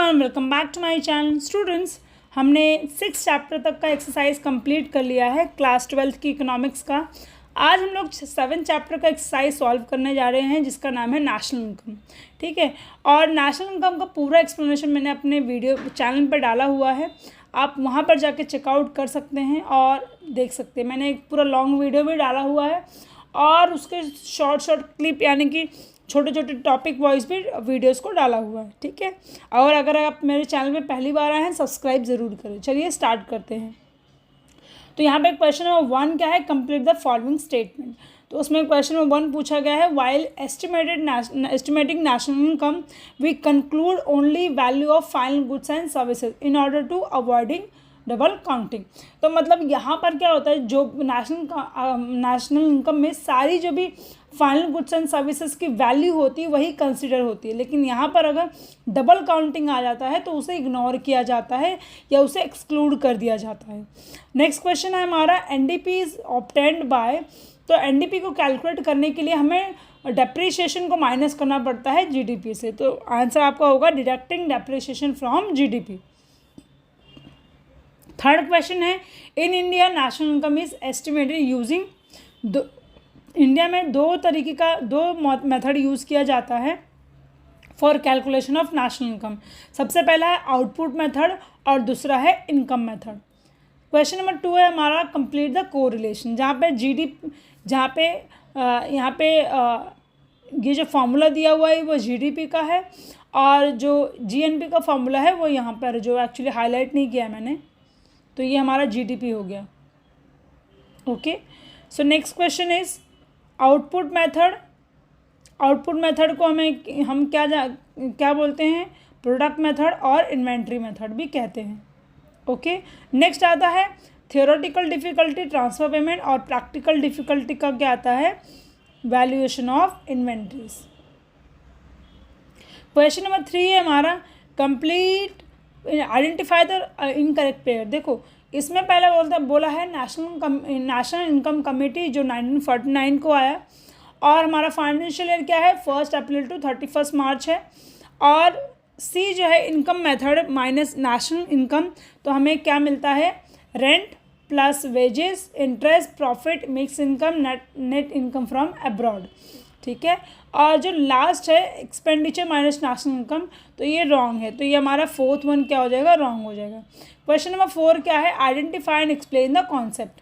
Everyone, welcome back to my channel. Students, हमने 6 chapter तक का एक्सरसाइज कंप्लीट कर लिया है क्लास 12th की इकोनॉमिक्स का। आज हम लोग 7 चैप्टर का एक्सरसाइज सॉल्व करने जा रहे हैं जिसका नाम है नेशनल इनकम। ठीक है, और नेशनल इनकम का पूरा एक्सप्लेनेशन मैंने अपने वीडियो चैनल पर डाला हुआ है, आप वहाँ पर जाके चेकआउट कर सकते हैं और देख सकते हैं। मैंने एक पूरा लॉन्ग वीडियो भी डाला हुआ है और उसके शॉर्ट क्लिप यानी कि छोटे छोटे टॉपिक वाइज भी वीडियोस को डाला हुआ है। ठीक है, और अगर आप मेरे चैनल में पहली बार आए हैं सब्सक्राइब ज़रूर करें। चलिए स्टार्ट करते हैं। तो यहाँ पे क्वेश्चन नंबर 1 क्या है, कंप्लीट द फॉलोइंग स्टेटमेंट। तो उसमें क्वेश्चन नंबर 1 पूछा गया है, while estimating national income we conclude only value of final goods and services in order to avoiding double counting. तो मतलब यहाँ पर क्या होता है, जो नेशनल इनकम में सारी जो भी फाइनल गुड्स एंड सर्विसेज की वैल्यू होती है वही कंसिडर होती है, लेकिन यहाँ पर अगर डबल काउंटिंग आ जाता है तो उसे इग्नोर किया जाता है या उसे एक्सक्लूड कर दिया जाता है। नेक्स्ट क्वेश्चन है हमारा, एनडीपी इज ऑब्टेन्ड बाय। तो एनडीपी को कैलकुलेट करने के लिए हमें डेप्रिसिएशन को माइनस करना पड़ता है जीडीपी से। तो आंसर आपका होगा deducting depreciation from GDP. Third question है, in India national income is estimated using. India में दो मेथड यूज़ किया जाता है for calculation of national income. सबसे पहला है आउटपुट मेथड और दूसरा है इनकम मेथड। क्वेश्चन नंबर 2 है हमारा, कंप्लीट द कोरिलेशन। जहाँ पे यहाँ पे ये जो फार्मूला दिया हुआ है वो जीडीपी का है और जो जीएनपी का फार्मूला है वो यहाँ पर जो एक्चुअली हाईलाइट नहीं किया मैंने, तो ये हमारा जीडीपी हो गया। Okay, so next question is output method. Output method को हम क्या बोलते हैं, प्रोडक्ट मेथड और इन्वेंट्री मेथड भी कहते हैं। ओके, नेक्स्ट आता है थियोरेटिकल डिफ़िकल्टी ट्रांसफर पेमेंट और प्रैक्टिकल डिफ़िकल्टी का क्या आता है, valuation of inventories. Question number 3 है हमारा, complete identify the incorrect pair. देखो इसमें पहले बोला है नेशनल इनकम कमेटी जो 1949 को आया और हमारा फाइनेंशियल ईयर क्या है 1 अप्रैल टू 31 मार्च है। और सी जो है income method minus national income, तो हमें क्या मिलता है, rent plus wages interest profit mix income net income from abroad. ठीक है, और जो लास्ट है एक्सपेंडिचर माइनस नेशनल इनकम, तो ये रॉन्ग है, तो ये हमारा 4th वन क्या हो जाएगा, रॉन्ग हो जाएगा। क्वेश्चन नंबर 4 क्या है, identify and explain the concept.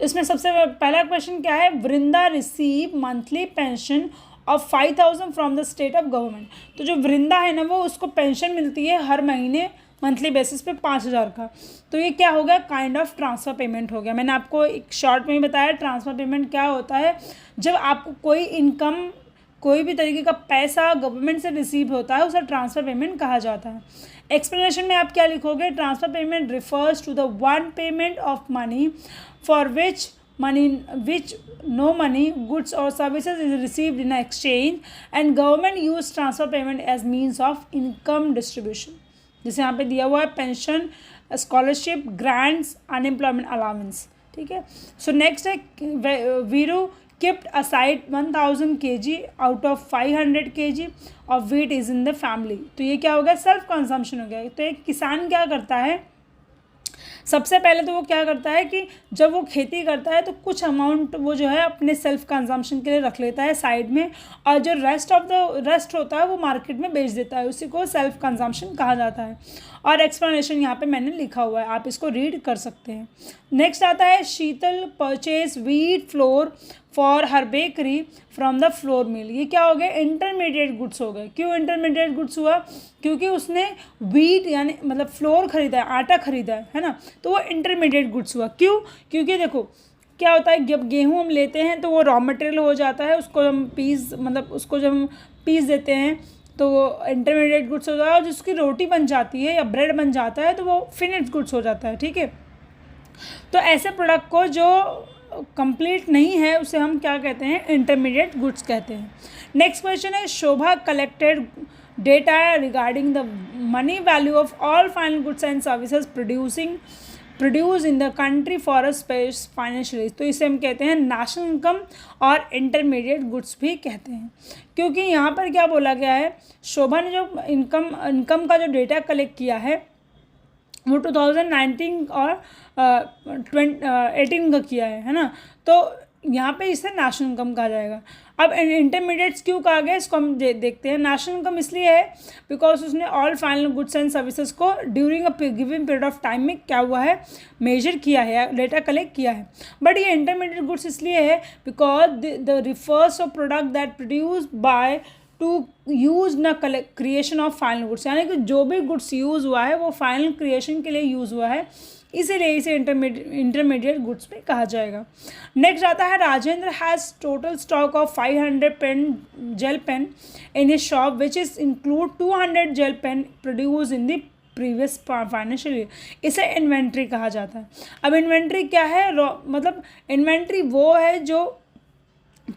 इसमें सबसे पहला क्वेश्चन क्या है, Vrinda receive monthly pension of 5,000 from the state of government. तो जो वृंदा है ना वो उसको पेंशन मिलती है हर महीने मंथली बेसिस पे 5,000 का। तो ये क्या हो गया, काइंड ऑफ ट्रांसफ़र पेमेंट हो गया। मैंने आपको एक शॉर्ट में ही बताया ट्रांसफ़र पेमेंट क्या होता है, जब आपको कोई इनकम कोई भी तरीके का पैसा गवर्नमेंट से रिसीव होता है उसे ट्रांसफ़र पेमेंट कहा जाता है। एक्सप्लेनेशन में आप क्या लिखोगे, transfer payment refers to the one payment of money for which no money goods or services is received in exchange and government use transfer payment as means of income distribution। जैसे यहाँ पे दिया हुआ है pension, scholarship, grants, unemployment allowance. ठीक है, so next है Veeru kept aside 1000 kg out of 500 kg of wheat is in the family। तो ये क्या हो गया, सेल्फ कंजम्पशन हो गया। तो एक किसान क्या करता है, सबसे पहले तो वो क्या करता है कि जब वो खेती करता है तो कुछ अमाउंट वो जो है अपने सेल्फ कंजम्पशन के लिए रख लेता है साइड में, और जो रेस्ट होता है वो मार्केट में बेच देता है, उसी को सेल्फ कंजम्पशन कहा जाता है। और एक्सप्लेनेशन यहाँ पे मैंने लिखा हुआ है, आप इसको रीड कर सकते हैं। नेक्स्ट आता है, Sheetal purchase wheat flour for her bakery from the flour mill. ये क्या हो गया, इंटरमीडिएट गुड्स हो गए। क्यों इंटरमीडिएट गुड्स हुआ, क्योंकि उसने व्हीट यानी मतलब फ्लोर खरीदा है, आटा खरीदा है ना, तो वो इंटरमीडिएट गुड्स हुआ। क्यों, क्योंकि देखो क्या होता है, जब गेहूँ हम लेते हैं तो वो रॉ मटेरियल हो जाता है, उसको हम जब हम पीस देते हैं तो वो इंटरमीडिएट गुड्स हो जाता है, और जिसकी रोटी बन जाती है या ब्रेड बन जाता है तो वो फिनिश्ड गुड्स हो जाता है। ठीक है, तो ऐसे प्रोडक्ट को जो कंप्लीट नहीं है उसे हम क्या कहते हैं, इंटरमीडिएट गुड्स कहते हैं। नेक्स्ट क्वेश्चन है, Shobha collected data regarding the money value of all final goods and services produce in the country for a space financially, तो इसे हम कहते हैं नेशनल इनकम और इंटरमीडिएट गुड्स भी कहते हैं। क्योंकि यहाँ पर क्या बोला गया है, शोभा ने जो इनकम का जो डेटा कलेक्ट किया है वो 2019 और 18 का किया है ना, तो यहाँ पे इसे नेशनल इनकम कहा जाएगा। अब इंटरमीडिएट्स क्यों कहा गया, इसको हम देखते हैं। नेशनल इनकम इसलिए है बिकॉज उसने all final goods and services को during a given period of time में क्या हुआ है, मेजर किया है, डेटा कलेक्ट किया है। बट ये इंटरमीडिएट गुड्स इसलिए है because the refers of product that produce by two use न क्रिएशन ऑफ फाइनल गुड्स, यानी कि जो भी गुड्स यूज़ हुआ है वो फाइनल क्रिएशन के लिए यूज़ हुआ है, इसीलिए इसे इंटरमीडिएट गुड्स में कहा जाएगा। नेक्स्ट आता है, Rajendra has total stock of 500 pen gel pen in his shop which is include 200 gel pen produce in the previous financial year, इसे इन्वेंट्री कहा जाता है। अब इन्वेंट्री क्या है, मतलब इन्वेंट्री वो है जो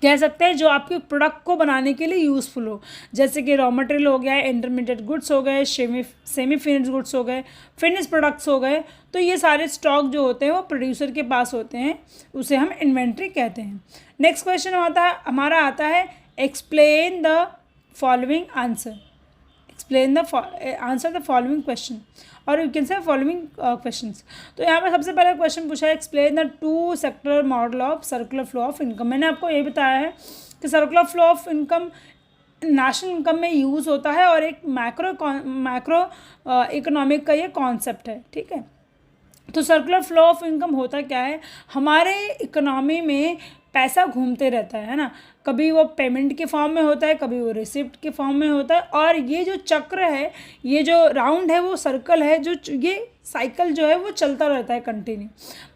कह सकते हैं जो आपके प्रोडक्ट को बनाने के लिए यूज़फुल हो, जैसे कि रॉ मटेरियल हो गया, इंटरमीडिएट गुड्स हो गए, सेमी फिनिश गुड्स हो गए, फिनिश प्रोडक्ट्स हो गए, तो ये सारे स्टॉक जो होते हैं वो प्रोड्यूसर के पास होते हैं, उसे हम इन्वेंट्री कहते हैं। नेक्स्ट क्वेश्चन हमारा आता है, explain the following answer, explain the answer the following question और you can say following questions. तो यहाँ पर सबसे पहला क्वेश्चन पूछा है, explain the two sector model of circular flow of income. मैंने आपको ये बताया है कि circular flow of income national income में यूज़ होता है और एक मैक्रो इकोनॉमिक का ये कॉन्सेप्ट है, ठीक है। तो सर्कुलर फ्लो ऑफ इनकम होता क्या है, हमारे इकोनॉमी में पैसा घूमते रहता है ना, कभी वो पेमेंट के फॉर्म में होता है, कभी वो रिसिप्ट के फॉर्म में होता है, और ये जो चक्र है, ये जो राउंड है, वो सर्कल है, जो ये साइकिल जो है वो चलता रहता है कंटिन्यू।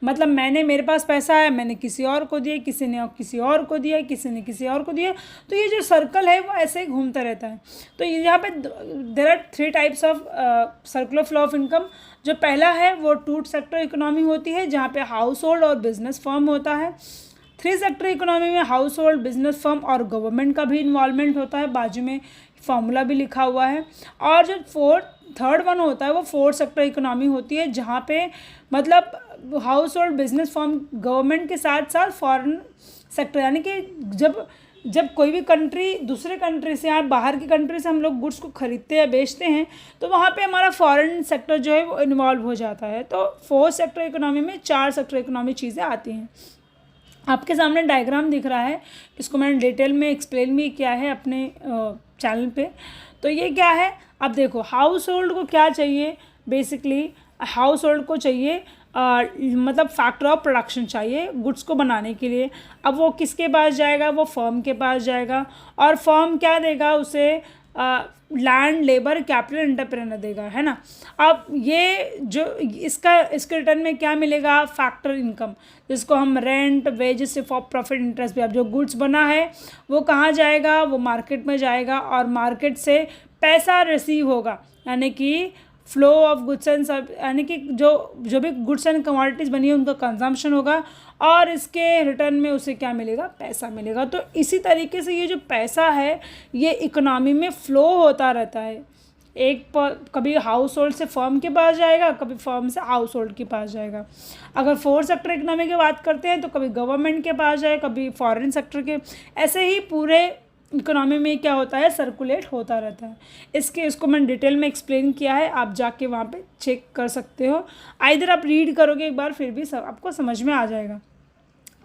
मतलब मेरे पास पैसा है, मैंने किसी और को दिया, किसी ने किसी और को दिया, किसी ने किसी और को दिया, तो ये जो सर्कल है वो ऐसे ही घूमता रहता है। तो यहाँ पे there are 3 types of circular flow of income. जो पहला है वो 2 सेक्टर इकोनॉमी होती है, जहाँ पे हाउस होल्ड और बिजनेस फर्म होता है। 3 सेक्टर इकोनॉमी में हाउस होल्ड, बिजनेस फर्म और गवर्नमेंट का भी इन्वॉल्वमेंट होता है, बाजू में फॉर्मूला भी लिखा हुआ है। और जो थर्ड वन होता है वो 4 सेक्टर इकोनॉमी होती है, जहाँ पे मतलब house hold, business firm, government के साथ साथ फॉरेन सेक्टर, यानी कि जब कोई भी कंट्री दूसरे कंट्री से या बाहर की कंट्री से हम लोग गुड्स को खरीदते हैं, बेचते हैं, तो वहाँ पे हमारा फॉरेन सेक्टर जो है वो इन्वॉल्व हो जाता है। तो 4 सेक्टर इकोनॉमी में 4 सेक्टर इकोनॉमी चीज़ें आती हैं। आपके सामने डायग्राम दिख रहा है, इसको मैंने डिटेल में एक्सप्लेन भी किया है अपने चैनल पे। तो ये क्या है, अब देखो, हाउस होल्ड को क्या चाहिए, बेसिकली हाउस होल्ड को चाहिए मतलब फैक्टर ऑफ प्रोडक्शन चाहिए गुड्स को बनाने के लिए। अब वो किसके पास जाएगा, वो फर्म के पास जाएगा, और फर्म क्या देगा उसे, लैंड, लेबर, कैपिटल, एंटरप्रेन्योर देगा, है ना। अब ये जो इसके रिटर्न में क्या मिलेगा, फैक्टर इनकम, जिसको हम रेंट, वेजेस, प्रॉफिट, इंटरेस्ट भी। अब जो गुड्स बना है वो कहाँ जाएगा, वो मार्केट में जाएगा, और मार्केट से पैसा रिसीव होगा, यानी कि फ्लो ऑफ गुड्स एंड यानी कि जो भी गुड्स एंड कमोडिटीज़ बनी है उनका कंजम्पशन होगा, और इसके रिटर्न में उसे क्या मिलेगा, पैसा मिलेगा। तो इसी तरीके से ये जो पैसा है ये इकोनॉमी में फ़्लो होता रहता है, कभी हाउस होल्ड से फर्म के पास जाएगा, कभी फर्म से हाउस होल्ड के पास जाएगा। अगर 4 सेक्टर इकोनॉमी की बात करते हैं तो कभी गवर्नमेंट के पास जाए, कभी फॉरेन सेक्टर के, ऐसे ही पूरे इकोनॉमी में क्या होता है, सर्कुलेट होता रहता है। इसको मैंने डिटेल में एक्सप्लेन किया है, आप जाके वहाँ पे चेक कर सकते हो, आइदर आप रीड करोगे एक बार फिर भी आपको समझ में आ जाएगा।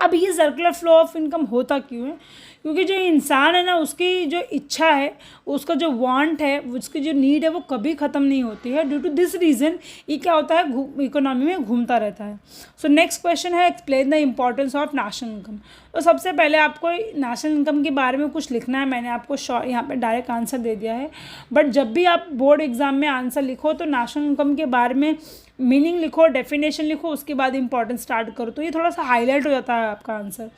अब ये सर्कुलर फ्लो ऑफ इनकम होता क्यों है, क्योंकि जो इंसान है ना, उसकी जो इच्छा है, उसका जो वांट है, उसकी जो नीड है, वो कभी ख़त्म नहीं होती है। ड्यू टू दिस रीज़न ये क्या होता है, इकोनॉमी में घूमता रहता है। सो नेक्स्ट क्वेश्चन है, explain the importance of national income. तो सबसे पहले आपको नेशनल इनकम के बारे में कुछ लिखना है। मैंने आपको यहाँ पे डायरेक्ट आंसर दे दिया है, बट जब भी आप बोर्ड एग्जाम में आंसर लिखो तो नेशनल इनकम के बारे में मीनिंग लिखो, डेफिनेशन लिखो, उसके बाद इंपॉर्टेंस स्टार्ट करो, तो ये थोड़ा सा हाईलाइट हो जाता है आपका आंसर,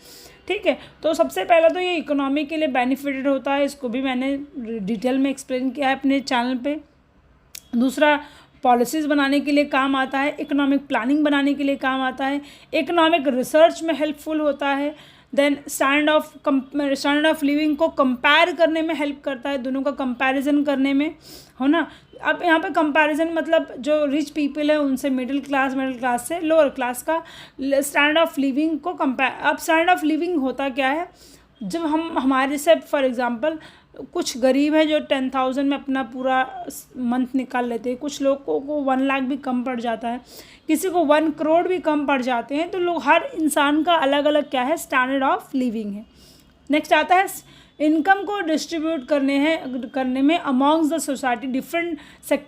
ठीक है। तो सबसे पहला तो ये इकोनॉमी के लिए बेनिफिटेड होता है, इसको भी मैंने डिटेल में एक्सप्लेन किया है अपने चैनल पे। दूसरा, पॉलिसीज़ बनाने के लिए काम आता है, इकोनॉमिक प्लानिंग बनाने के लिए काम आता है, इकोनॉमिक रिसर्च में हेल्पफुल होता है। देन स्टैंडर्ड ऑफ लिविंग को कंपेयर करने में हेल्प करता है, दोनों का कंपैरिजन करने में, हो ना। अब यहाँ पे कंपैरिजन मतलब जो रिच पीपल है उनसे मिडिल क्लास से लोअर क्लास का स्टैंडर्ड ऑफ लिविंग को कंपेयर। अब स्टैंडर्ड ऑफ लिविंग होता क्या है, जब हम हमारे से फॉर एग्जांपल कुछ गरीब हैं जो 10,000 में अपना पूरा मंथ निकाल लेते हैं, कुछ लोगों को 1 लाख भी कम पड़ जाता है, किसी को 1 करोड़ भी कम पड़ जाते हैं। तो लोग, हर इंसान का अलग अलग क्या है, स्टैंडर्ड ऑफ लिविंग है। नेक्स्ट आता है इनकम को डिस्ट्रीब्यूट करने में amongst the society, different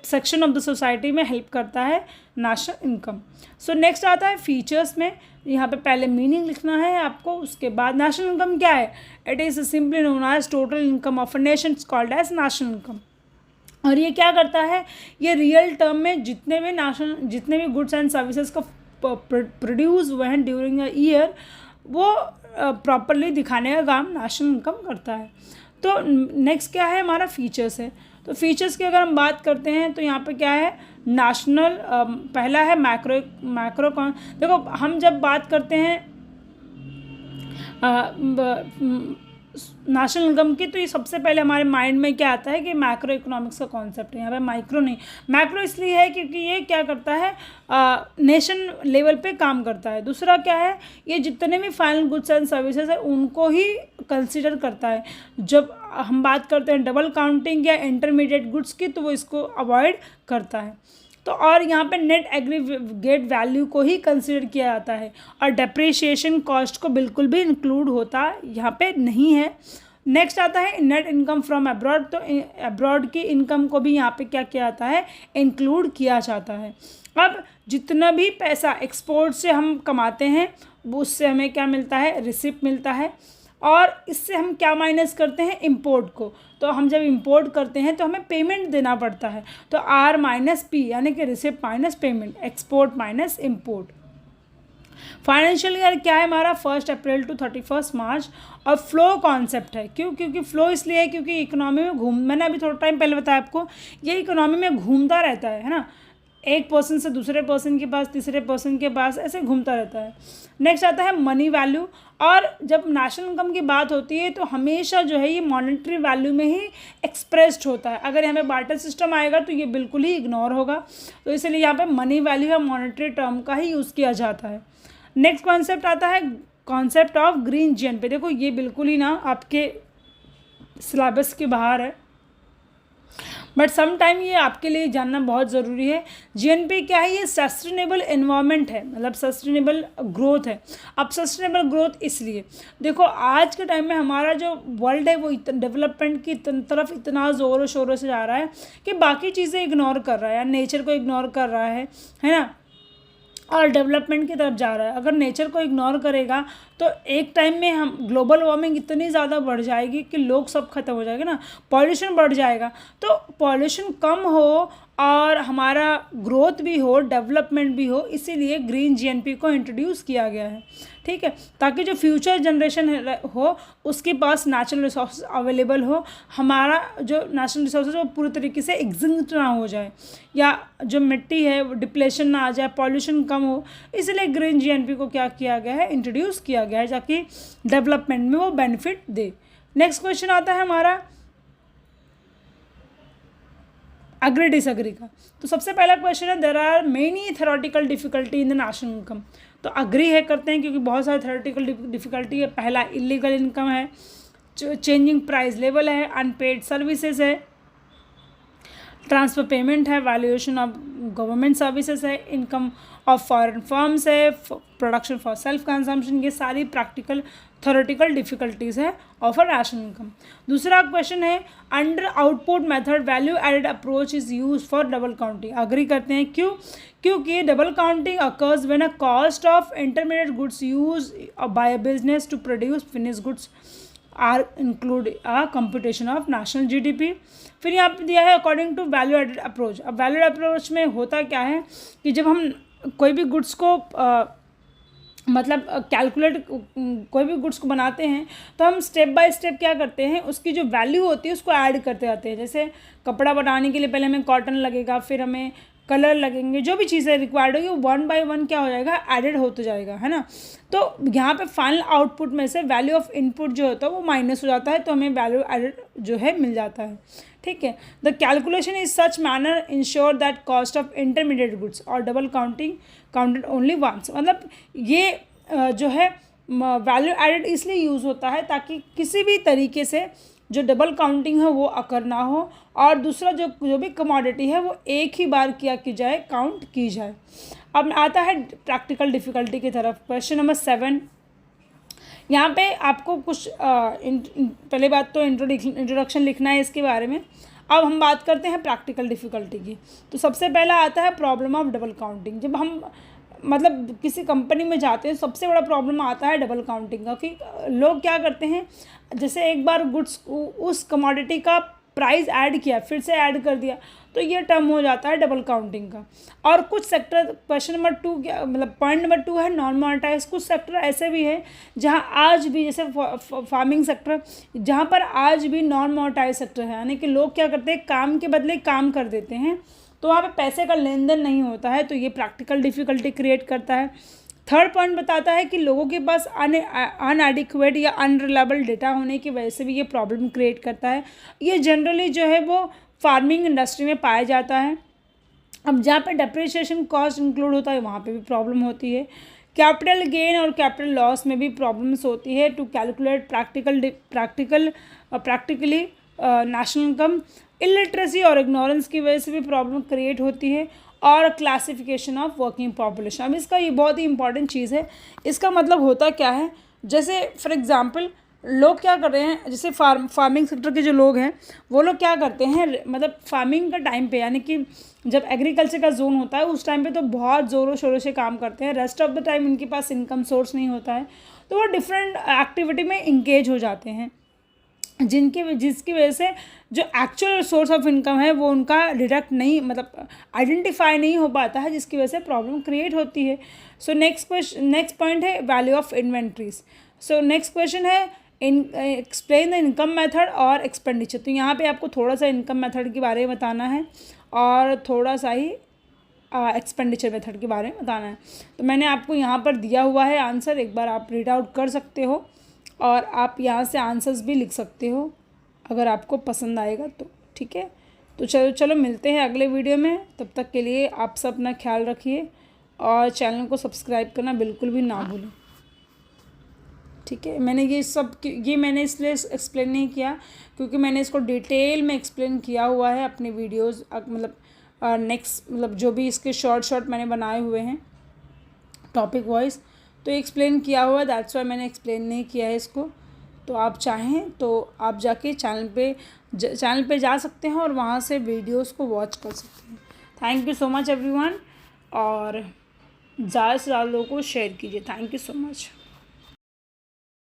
section of the society में हेल्प करता है नेशनल इनकम। सो नेक्स्ट आता है फीचर्स में, यहाँ पे पहले मीनिंग लिखना है आपको, उसके बाद नेशनल इनकम क्या है, it is simply known as total income of a nation called as national income. और ये क्या करता है, ये रियल टर्म में जितने भी गुड्स एंड सर्विसेज को प्रोड्यूस हुए हैं ड्यूरिंग अ ईयर, वो प्रॉपरली दिखाने का काम नेशनल इनकम करता है। तो नेक्स्ट क्या है, हमारा फीचर्स है। तो फीचर्स की अगर हम बात करते हैं तो यहाँ पे क्या है, नेशनल, पहला है मैक्रो देखो हम जब बात करते हैं नेशनल इनकम की, तो ये सबसे पहले हमारे माइंड में क्या आता है कि मैक्रो इकोनॉमिक्स का कॉन्सेप्ट है। यहाँ पे माइक्रो नहीं, मैक्रो इसलिए है क्योंकि ये क्या करता है, नेशन लेवल पे काम करता है। दूसरा क्या है, ये जितने भी फाइनल गुड्स एंड सर्विसेज है उनको ही कंसिडर करता है। जब हम बात करते हैं डबल काउंटिंग या इंटरमीडिएट गुड्स की, तो वो इसको अवॉइड करता है। तो और यहाँ पे नेट एग्रीगेट वैल्यू को ही कंसिडर किया जाता है, और डेप्रिसिएशन कॉस्ट को बिल्कुल भी इंक्लूड होता यहाँ पे नहीं है। नेक्स्ट आता है नेट इनकम फ्रॉम अब्रॉड। तो अब्रॉड की इनकम को भी यहाँ पे क्या किया जाता है, इंक्लूड किया जाता है। अब जितना भी पैसा एक्सपोर्ट से हम कमाते हैं उससे हमें क्या मिलता है, रिसिप्ट मिलता है, और इससे हम क्या माइनस करते हैं, इंपोर्ट को। तो हम जब इंपोर्ट करते हैं तो हमें पेमेंट देना पड़ता है, तो आर माइनस पी यानी कि receipt minus payment, export minus import. Financial year क्या है हमारा, 1 अप्रैल टू 31 मार्च। और फ्लो कॉन्सेप्ट है, क्योंकि फ्लो इसलिए है क्योंकि इकोनॉमी में मैंने अभी थोड़ा टाइम पहले बताया आपको, ये इकोनॉमी में घूमता रहता है ना, एक पर्सन से दूसरे पर्सन के पास, तीसरे पर्सन के पास, ऐसे घूमता रहता है। नेक्स्ट आता है मनी वैल्यू। और जब नेशनल इनकम की बात होती है तो हमेशा जो है ये मॉनेटरी वैल्यू में ही एक्सप्रेस्ड होता है। अगर यहाँ पे बार्टर सिस्टम आएगा तो ये बिल्कुल ही इग्नोर होगा, तो इसलिए यहाँ पे मनी वैल्यू या मॉनेटरी टर्म का ही यूज़ किया जाता है। नेक्स्ट कॉन्सेप्ट आता है कॉन्सेप्ट ऑफ ग्रीन जीएनपी। देखो ये बिल्कुल ही ना आपके सिलेबस के बाहर है, बट सम टाइम ये आपके लिए जानना बहुत ज़रूरी है। जीएनपी क्या है, ये सस्टेनेबल एनवायरनमेंट है, मतलब सस्टेनेबल ग्रोथ है। अब सस्टेनेबल ग्रोथ इसलिए देखो आज के टाइम में हमारा जो वर्ल्ड है वो डेवलपमेंट की तरफ इतना ज़ोरों शोरों से जा रहा है कि बाकी चीज़ें इग्नोर कर रहा है, या नेचर को इग्नोर कर रहा है ना, और डेवलपमेंट की तरफ जा रहा है। अगर नेचर को इग्नोर करेगा तो एक टाइम में हम ग्लोबल वार्मिंग इतनी ज़्यादा बढ़ जाएगी कि लोग सब खत्म हो जाएगा ना, पॉल्यूशन बढ़ जाएगा। तो पॉल्यूशन कम हो और हमारा ग्रोथ भी हो, डेवलपमेंट भी हो, इसीलिए ग्रीन जीएनपी को इंट्रोड्यूस किया गया है, ठीक है, ताकि जो फ्यूचर जनरेशन हो उसके पास नेचुरल रिसोर्स अवेलेबल हो, हमारा जो नेचुरल रिसोर्स वो पूरी तरीके से एग्जिस्ट ना हो जाए, या जो मिट्टी है वो डिप्लेशन ना आ जाए, पॉल्यूशन कम हो। इसलिए ग्रीन जीएनपी को क्या किया गया है, इंट्रोड्यूस किया गया है, ताकि डेवलपमेंट में वो बेनिफिट दे। नेक्स्ट क्वेश्चन आता है हमारा अग्री डिसअग्री का। तो सबसे पहला क्वेश्चन है, there are many theoretical difficulty in the national income. तो अग्री है करते हैं क्योंकि बहुत सारे थ्योरेटिकल डिफिकल्टी है। पहला इलीगल इनकम है, चेंजिंग प्राइस लेवल है, अनपेड सर्विसेज है, ट्रांसफर पेमेंट है, वैल्यूएशन ऑफ गवर्नमेंट सर्विसेज है, इनकम ऑफ फॉरेन फर्म्स है, प्रोडक्शन फॉर सेल्फ कंजम्पशन। ये सारी प्रैक्टिकल थ्योरेटिकल डिफिकल्टीज है ऑफ अ नेशनल इनकम। दूसरा क्वेश्चन है, under output method value added approach is use for double counting. Agree करते हैं, क्यों? क्योंकि double counting occurs when a cost of intermediate goods use by a business to produce finish goods are include a computation of national GDP. फिर यहाँ पे दिया है according to value added approach. अब वैल्यू एडेड अप्रोच में होता क्या है कि जब हम कोई भी गुड्स को मतलब कैलकुलेट कोई भी गुड्स को बनाते हैं तो हम स्टेप बाय स्टेप क्या करते हैं, उसकी जो वैल्यू होती है उसको ऐड करते जाते हैं। जैसे कपड़ा बनाने के लिए पहले हमें कॉटन लगेगा, फिर हमें कलर लगेंगे, जो भी चीज़ें रिक्वायर्ड होगी वो 1 बाय 1 क्या हो जाएगा, एडेड होते जाएगा, है ना। तो यहाँ पे फाइनल आउटपुट में से वैल्यू ऑफ इनपुट जो होता है वो माइनस हो जाता है, तो हमें वैल्यू एडेड जो है मिल जाता है, ठीक है। The calculation is such manner ensure that cost of intermediate goods और डबल काउंटेड ओनली वंस। मतलब ये जो है वैल्यू एडेड इसलिए यूज़ होता है ताकि किसी भी तरीके से जो डबल काउंटिंग है वो अकर ना हो, और दूसरा जो भी कमोडिटी है वो एक ही बार काउंट की जाए। अब आता है प्रैक्टिकल डिफ़िकल्टी की तरफ। क्वेश्चन नंबर 7, यहाँ पे आपको कुछ पहले बात तो इंट्रोडक्शन लिखना है इसके बारे में। अब हम बात करते हैं प्रैक्टिकल डिफ़िकल्टी की। तो सबसे पहला आता है प्रॉब्लम ऑफ डबल काउंटिंग। जब हम मतलब किसी कंपनी में जाते हैं, सबसे बड़ा प्रॉब्लम आता है डबल काउंटिंग का, कि लोग क्या करते हैं, जैसे एक बार गुड्स उस कमोडिटी का प्राइस ऐड किया, फिर से ऐड कर दिया, तो ये टर्म हो जाता है डबल काउंटिंग का। और कुछ सेक्टर, क्वेश्चन नंबर 2 क्या मतलब पॉइंट नंबर 2 है नॉन मोनेटाइज। कुछ सेक्टर ऐसे भी है जहाँ आज भी, जैसे फार्मिंग सेक्टर, जहाँ पर आज भी नॉन मोनेटाइज सेक्टर है, यानी कि लोग क्या करते हैं, काम के बदले काम कर देते हैं, तो वहाँ पे पैसे का लेन देन नहीं होता है, तो ये प्रैक्टिकल डिफ़िकल्टी क्रिएट करता है। थर्ड पॉइंट बताता है कि लोगों के पास अनएडिक्वेट या अनरिलायबल डेटा होने की वजह से भी ये प्रॉब्लम क्रिएट करता है। ये जनरली जो है वो फार्मिंग इंडस्ट्री में पाया जाता है। अब जहाँ पे डेप्रिसिएशन कॉस्ट इंक्लूड होता है वहाँ पे भी प्रॉब्लम होती है। कैपिटल गेन और कैपिटल लॉस में भी प्रॉब्लम्स होती है to calculate practically national income. Illiteracy और इग्नोरेंस की वजह से भी प्रॉब्लम क्रिएट होती है। और क्लासिफिकेशन ऑफ वर्किंग पॉपुलेशन। अब इसका ये बहुत ही इंपॉर्टेंट चीज़ है। इसका मतलब होता क्या है, जैसे फॉर एग्जांपल लोग क्या कर रहे हैं, जैसे फार्मिंग सेक्टर के जो लोग हैं वो लोग क्या करते हैं, मतलब फार्मिंग का टाइम पे, यानी कि जब एग्रीकल्चर का जोन होता है उस टाइम पे तो बहुत ज़ोरों शोरों से काम करते हैं। रेस्ट ऑफ द टाइम उनके पास इनकम सोर्स नहीं होता है, तो वो डिफरेंट एक्टिविटी में इंगेज हो जाते हैं, जिसकी वजह से जो एक्चुअल सोर्स ऑफ इनकम है वो उनका डिडक्ट नहीं, मतलब आइडेंटिफाई नहीं हो पाता है, जिसकी वजह से प्रॉब्लम क्रिएट होती है। सो नेक्स्ट पॉइंट है value of inventories. So next question है एक्सप्लेन द इनकम मेथड और एक्सपेंडिचर। तो यहाँ पे आपको थोड़ा सा इनकम मेथड के बारे में बताना है और थोड़ा सा ही एक्सपेंडिचर मेथड के बारे में बताना है। तो मैंने आपको यहाँ पर दिया हुआ है आंसर, एक बार आप रीड आउट कर सकते हो और आप यहाँ से आंसर्स भी लिख सकते हो अगर आपको पसंद आएगा तो, ठीक है। तो चलो मिलते हैं अगले वीडियो में। तब तक के लिए आप सब अपना ख्याल रखिए और चैनल को सब्सक्राइब करना बिल्कुल भी ना भूलें, ठीक है। मैंने मैंने इसलिए एक्सप्लेन नहीं किया क्योंकि मैंने इसको डिटेल में एक्सप्लेन किया हुआ है अपने वीडियोज़, मतलब नेक्स्ट मतलब जो भी इसके शॉर्ट मैंने बनाए हुए हैं टॉपिक वाइज, तो एक्सप्लेन किया हुआ है, दैट्स वाई मैंने एक्सप्लेन नहीं किया है इसको। तो आप चाहें तो आप जाके चैनल पे जा सकते हैं और वहाँ से वीडियोस को वॉच कर सकते हैं। Thank you so much everyone, और ज़्यादा से ज़्यादा लोगों को शेयर कीजिए। Thank you so much.